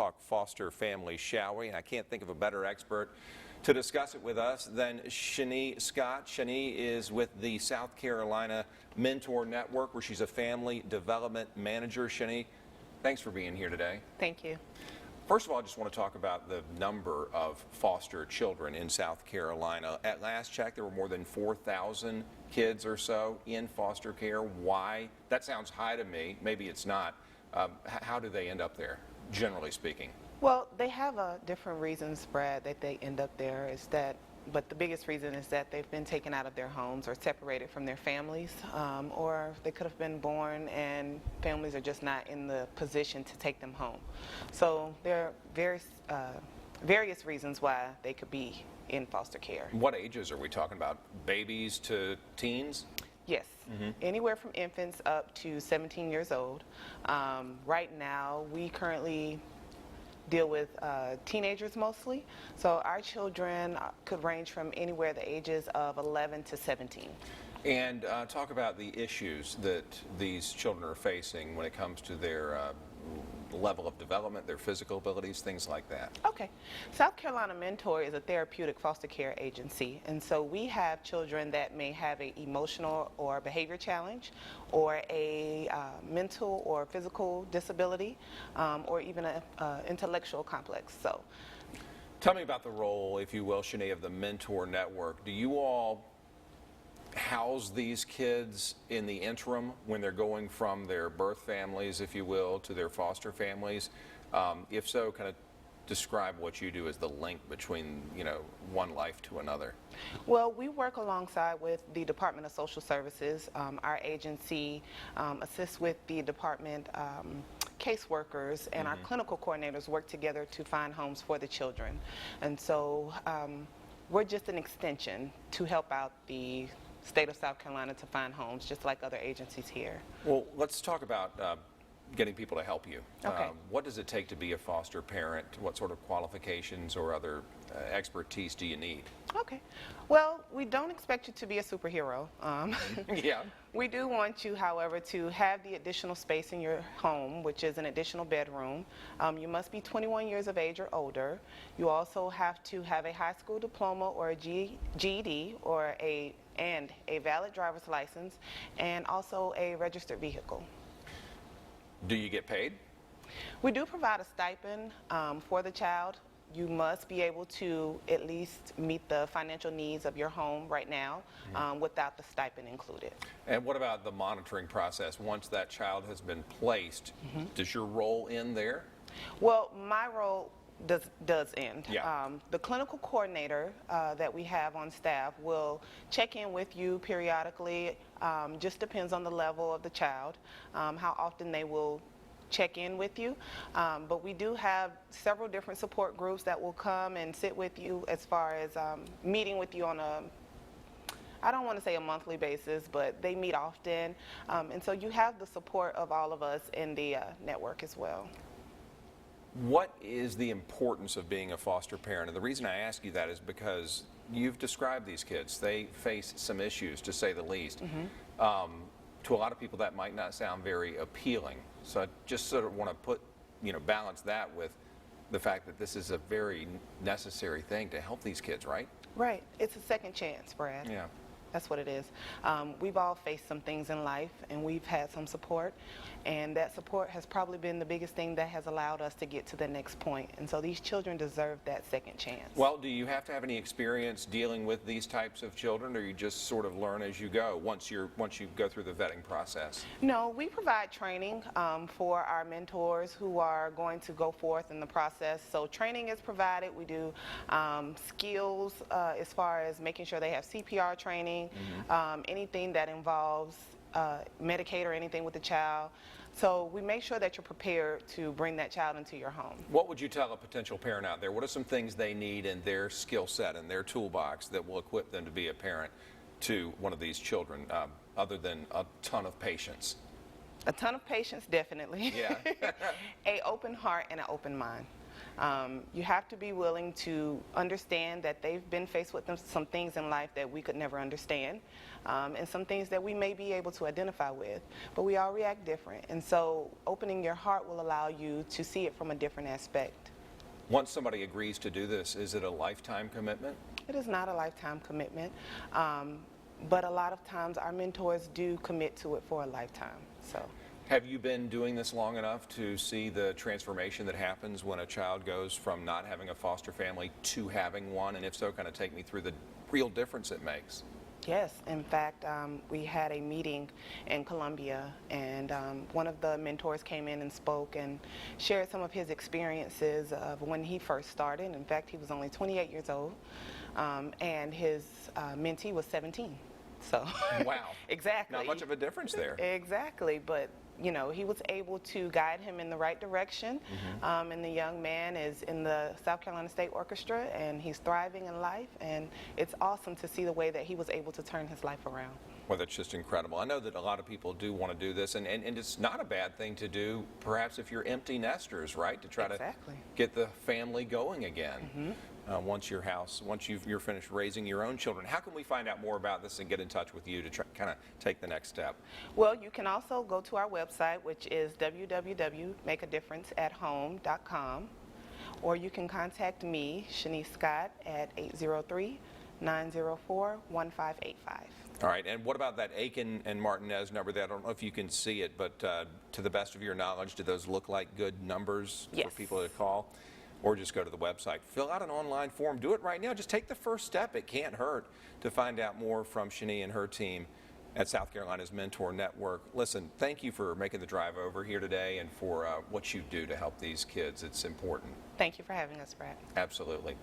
talk foster families, shall we? And I can't think of a better expert to discuss it with us than Shani Scott. Shani is with the South Carolina Mentor Network, where she's a family development manager. Shani, thanks for being here today. Thank you. First of all, I just want to talk about the number of foster children in South Carolina. At last check, there were more than 4,000 kids or so in foster care. Why? That sounds high to me. Maybe it's not. How do they end up there, generally speaking? Well, they have different reasons, Brad, that they end up there. But the biggest reason is that they've been taken out of their homes or separated from their families, or they could have been born and families are just not in the position to take them home. So there are various reasons why they could be in foster care. What ages are we talking about? Babies to teens? Yes, anywhere from infants up to 17 years old. Right now, we currently deal with teenagers mostly. So our children could range from anywhere the ages of 11 to 17. And talk about the issues that these children are facing when it comes to their level of development, their physical abilities, things like that. Okay. South Carolina Mentor is a therapeutic foster care agency, and so we have children that may have an emotional or behavior challenge, or a mental or physical disability, or even an intellectual complex. So, tell me about the role, if you will, Shani, of the Mentor Network. Do you all house these kids in the interim when they're going from their birth families, if you will, to their foster families? If so, kind of describe what you do as the link between, one life to another. Well, we work alongside with the Department of Social Services. Our agency assists with the department caseworkers, and our clinical coordinators work together to find homes for the children. And so we're just an extension to help out the state of South Carolina to find homes, just like other agencies here. Well, let's talk about getting people to help you. Okay. What does it take to be a foster parent? What sort of qualifications or other expertise do you need? Okay. Well, we don't expect you to be a superhero. Yeah. We do want you, however, to have the additional space in your home, which is an additional bedroom. You must be 21 years of age or older. You also have to have a high school diploma or a GED or a valid driver's license, and also a registered vehicle. Do you get paid? We do provide a stipend for the child. You must be able to at least meet the financial needs of your home right now without the stipend included. And what about the monitoring process? Once that child has been placed, does your role end there? Well, my role does end. Yeah. The clinical coordinator that we have on staff will check in with you periodically. Just depends on the level of the child, how often they will check in with you. But we do have several different support groups that will come and sit with you, as far as meeting with you on I don't want to say a monthly basis, but they meet often. And so you have the support of all of us in the network as well. What is the importance of being a foster parent? And the reason I ask you that is because you've described these kids. They face some issues, to say the least. To a lot of people, that might not sound very appealing. So I just sort of want to balance that with the fact that this is a very necessary thing to help these kids, right? Right. It's a second chance, Brad. Yeah. That's what it is. We've all faced some things in life, and we've had some support, and that support has probably been the biggest thing that has allowed us to get to the next point. And so these children deserve that second chance. Well, do you have to have any experience dealing with these types of children, or you just sort of learn as you go once you go through the vetting process? No, we provide training for our mentors who are going to go forth in the process. So training is provided. We do skills as far as making sure they have CPR training, anything that involves Medicaid or anything with the child. So we make sure that you're prepared to bring that child into your home. What would you tell a potential parent out there? What are some things they need in their skill set and their toolbox that will equip them to be a parent to one of these children, other than a ton of patience? A ton of patience, definitely. Yeah. A open heart and an open mind. You have to be willing to understand that they've been faced with some things in life that we could never understand, and some things that we may be able to identify with, but we all react different. And so opening your heart will allow you to see it from a different aspect. Once somebody agrees to do this, is it a lifetime commitment? It is not a lifetime commitment, but a lot of times our mentors do commit to it for a lifetime. So. Have you been doing this long enough to see the transformation that happens when a child goes from not having a foster family to having one? And if so, kind of take me through the real difference it makes. Yes, in fact, we had a meeting in Columbia, and one of the mentors came in and spoke and shared some of his experiences of when he first started. In fact, he was only 28 years old, and his mentee was 17. So, wow. Exactly. Not much of a difference there. Exactly, but you know, he was able to guide him in the right direction. And the young man is in the South Carolina State Orchestra, and he's thriving in life, and it's awesome to see the way that he was able to turn his life around. Well, that's just incredible. I know that a lot of people do want to do this, and it's not a bad thing to do, perhaps if you're empty nesters, right? To try Exactly. to get the family going again. Once you're finished raising your own children. How can we find out more about this and get in touch with you to try, kind of take the next step? Well, you can also go to our website, which is www.makeadifferenceathome.com, or you can contact me, Shanice Scott, at 803-904-1585. All right, and what about that Aiken and Martinez number there? I don't know if you can see it, but to the best of your knowledge, do those look like good numbers for Yes. people to call? Or just go to the website. Fill out an online form. Do it right now. Just take the first step. It can't hurt to find out more from Shani and her team at South Carolina's Mentor Network. Listen, thank you for making the drive over here today and for what you do to help these kids. It's important. Thank you for having us, Brad. Absolutely.